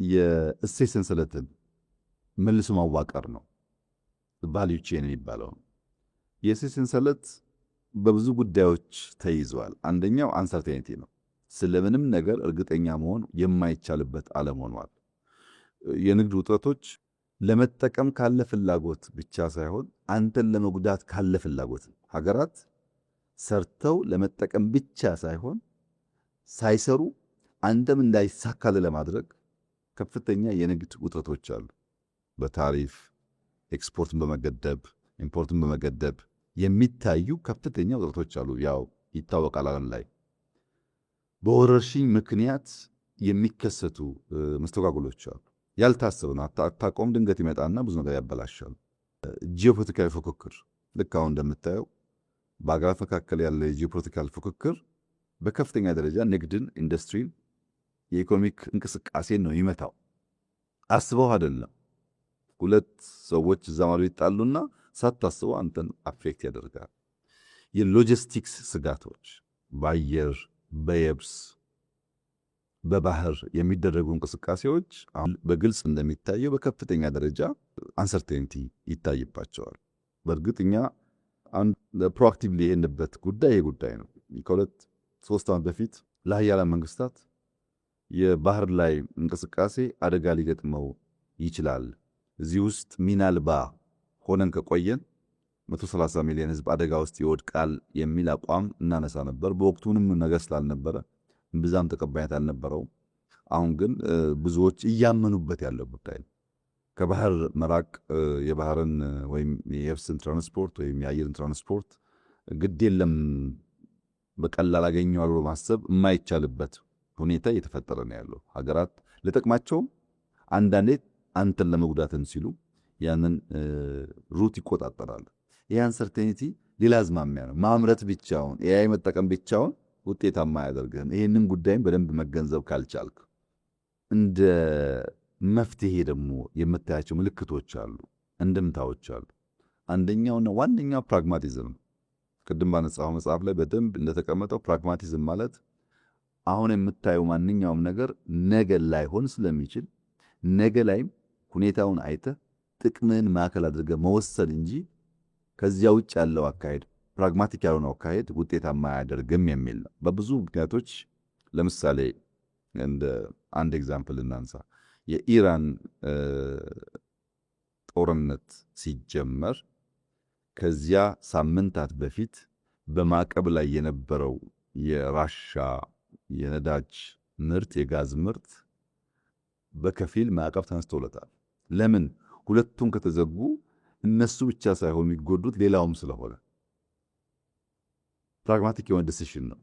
የእሴት ሰንሰለትን መልሶ ማዋቀር ነው። ቫልዩ ቼን የሚባለው የእሴት ሰንሰለት በብዙ ጉዳዮች ተይዟል። አንደኛው አንሰርቴኒቲ ነው። ስለምንም ነገር እርግጠኛ መሆን የማይቻልበት ዓለም ሆኗል። የንግድ ውጥረቶች ለመጠቀም ካለ ፍላጎት ብቻ ሳይሆን አንተን ለመጉዳት ካለ ፍላጎት፣ ሀገራት ሰርተው ለመጠቀም ብቻ ሳይሆን ሳይሰሩ አንተም እንዳይሳካል ለማድረግ ከፍተኛ የንግድ ውጥረቶች አሉ። በታሪፍ ኤክስፖርትን በመገደብ ኢምፖርትን በመገደብ የሚታዩ ከፍተኛ ውጥረቶች አሉ። ያው ይታወቃል ዓለም ላይ በወረርሽኝ ምክንያት የሚከሰቱ መስተጓጎሎች አሉ። ያልታሰቡ ነው። አታቆም ድንገት ይመጣና ብዙ ነገር ያበላሻል። ጂኦፖለቲካዊ ፉክክር ልክ አሁን እንደምታየው በአገራት መካከል ያለ የጂኦፖለቲካል ፉክክር በከፍተኛ ደረጃ ንግድን፣ ኢንዱስትሪን፣ የኢኮኖሚክ እንቅስቃሴን ነው ይመታው። አስበው አይደለም። ሁለት ሰዎች እዛ ማዶ ይጣሉና ሳታስበው አንተን አፌክት ያደርጋል። የሎጂስቲክስ ስጋቶች በአየር በየብስ በባህር የሚደረጉ እንቅስቃሴዎች አሁን በግልጽ እንደሚታየው በከፍተኛ ደረጃ አንሰርቴኒቲ ይታይባቸዋል። በእርግጥኛ ፕሮአክቲቭሊ የሄድንበት ጉዳይ ይሄ ጉዳይ ነው። ከሁለት ሶስት ዓመት በፊት ለሀያላን መንግስታት የባህር ላይ እንቅስቃሴ አደጋ ሊገጥመው ይችላል፣ እዚህ ውስጥ ሚና አልባ ሆነን ከቆየን 130 ሚሊዮን ህዝብ አደጋ ውስጥ ይወድቃል የሚል አቋም እናነሳ ነበር። በወቅቱ ምንም ነገር ስላልነበረ ብዛም ተቀባይነት አልነበረው። አሁን ግን ብዙዎች እያመኑበት ያለው ጉዳይ ነው። ከባህር መራቅ የባህርን ወይም የየብስን ትራንስፖርት ወይም የአየርን ትራንስፖርት ግድ የለም በቀላል አገኘዋል ብሎ ማሰብ የማይቻልበት ሁኔታ እየተፈጠረ ነው ያለው። ሀገራት ለጥቅማቸው አንዳንዴ አንተን ለመጉዳትን ሲሉ ያንን ሩት ይቆጣጠራሉ። ይህ አንሰርቴኒቲ ሌላ አዝማሚያ ነው። ማምረት ብቻውን ኤአይ መጠቀም ብቻውን ውጤታማ አያደርግህም። ይህንን ጉዳይም በደንብ መገንዘብ ካልቻልክ እንደ መፍትሄ ደግሞ የምታያቸው ምልክቶች አሉ፣ እንድምታዎች አሉ። አንደኛውና ዋነኛው ፕራግማቲዝም ነው። ቅድም ባነጻው መጽሐፍ ላይ በደንብ እንደተቀመጠው ፕራግማቲዝም ማለት አሁን የምታየው ማንኛውም ነገር ነገ ላይሆን ስለሚችል ነገ ላይም ሁኔታውን አይተህ ጥቅምን ማዕከል አድርገህ መወሰን እንጂ ከዚያ ውጭ ያለው አካሄድ ፕራግማቲክ ያልሆነው አካሄድ ውጤታማ አያደርግም የሚል ነው። በብዙ ምክንያቶች ለምሳሌ እንደ አንድ ኤግዛምፕል እናንሳ። የኢራን ጦርነት ሲጀመር ከዚያ ሳምንታት በፊት በማዕቀብ ላይ የነበረው የራሻ የነዳጅ ምርት የጋዝ ምርት በከፊል ማዕቀብ ተነስቶለታል። ለምን? ሁለቱም ከተዘጉ እነሱ ብቻ ሳይሆን የሚጎዱት ሌላውም ስለሆነ ፕራግማቲክ የሆነ ዲሲሽን ነው።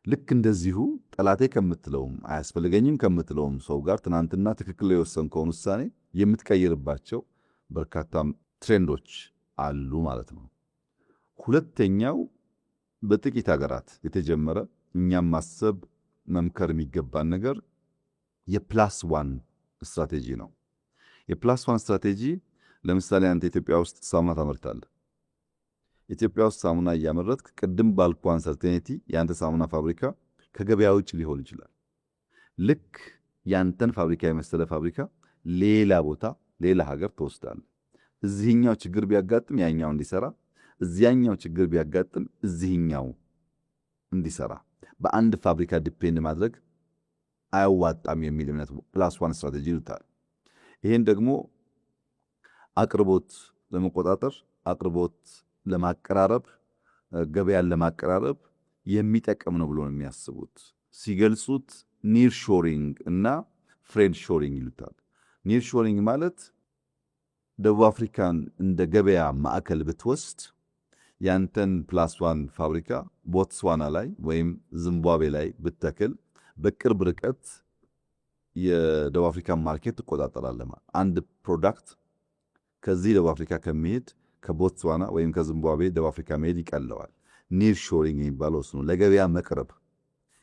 ልክ እንደዚሁ ጠላቴ ከምትለውም አያስፈልገኝም ከምትለውም ሰው ጋር ትናንትና ትክክል የወሰንከውን ውሳኔ የምትቀይርባቸው በርካታ ትሬንዶች አሉ ማለት ነው። ሁለተኛው በጥቂት ሀገራት የተጀመረ እኛም ማሰብ መምከር የሚገባን ነገር የፕላስ ዋን ስትራቴጂ ነው። የፕላስ ዋን ስትራቴጂ ለምሳሌ አንተ ኢትዮጵያ ውስጥ ሳሙና ታመርታለህ። ኢትዮጵያ ውስጥ ሳሙና እያመረትክ ቅድም ባልኩ አንሰርቴኒቲ የአንተ ሳሙና ፋብሪካ ከገበያ ውጭ ሊሆን ይችላል። ልክ ያንተን ፋብሪካ የመሰለ ፋብሪካ ሌላ ቦታ ሌላ ሀገር ትወስዳለህ። እዚህኛው ችግር ቢያጋጥም ያኛው እንዲሰራ፣ እዚያኛው ችግር ቢያጋጥም እዚህኛው እንዲሰራ፣ በአንድ ፋብሪካ ዲፔንድ ማድረግ አያዋጣም የሚል እምነት ፕላስ ዋን ስትራቴጂ ይሉታል። ይሄን ደግሞ አቅርቦት ለመቆጣጠር አቅርቦት ለማቀራረብ ገበያን ለማቀራረብ የሚጠቅም ነው ብሎ ነው የሚያስቡት። ሲገልጹት ኒር ሾሪንግ እና ፍሬንድ ሾሪንግ ይሉታል። ኒር ሾሪንግ ማለት ደቡብ አፍሪካን እንደ ገበያ ማዕከል ብትወስድ ያንተን ፕላስ ዋን ፋብሪካ ቦትስዋና ላይ ወይም ዚምባብዌ ላይ ብትተክል በቅርብ ርቀት የደቡብ አፍሪካን ማርኬት ትቆጣጠራለህ። አንድ ፕሮዳክት ከዚህ ደቡብ አፍሪካ ከሚሄድ ከቦትስዋና ወይም ከዚምባብዌ ደቡብ አፍሪካ መሄድ ይቀለዋል። ኒር ሾሪንግ የሚባለው እሱ ነው። ለገበያ መቅረብ።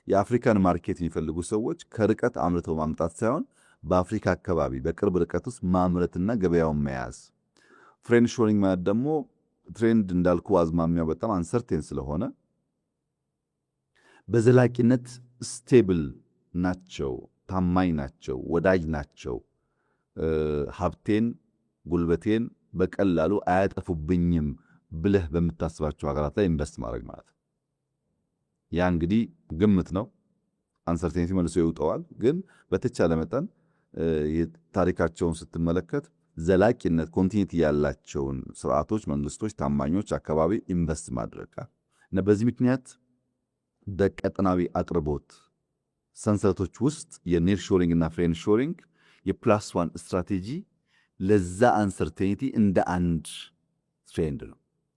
የአፍሪካን ማርኬት የሚፈልጉ ሰዎች ከርቀት አምርተው ማምጣት ሳይሆን በአፍሪካ አካባቢ በቅርብ ርቀት ውስጥ ማምረትና ገበያውን መያዝ። ፍሬንድ ሾሪንግ ማለት ደግሞ ትሬንድ እንዳልኩ አዝማሚያው በጣም አንሰርቴን ስለሆነ በዘላቂነት ስቴብል ናቸው ታማኝ ናቸው፣ ወዳጅ ናቸው፣ ሀብቴን ጉልበቴን በቀላሉ አያጠፉብኝም ብለህ በምታስባቸው ሀገራት ላይ ኢንቨስት ማድረግ ማለት ነው። ያ እንግዲህ ግምት ነው። አንሰርቴኒቲ መልሶ ይውጠዋል። ግን በተቻለ መጠን ታሪካቸውን ስትመለከት ዘላቂነት ኮንቲኒቲ ያላቸውን ስርዓቶች፣ መንግስቶች፣ ታማኞች አካባቢ ኢንቨስት ማድረግ እና በዚህ ምክንያት በቀጠናዊ አቅርቦት ሰንሰለቶች ውስጥ የኒር ሾሪንግ እና ፍሬንድ ሾሪንግ የፕላስ ዋን ስትራቴጂ ለዛ አንሰርቴኒቲ እንደ አንድ ትሬንድ ነው።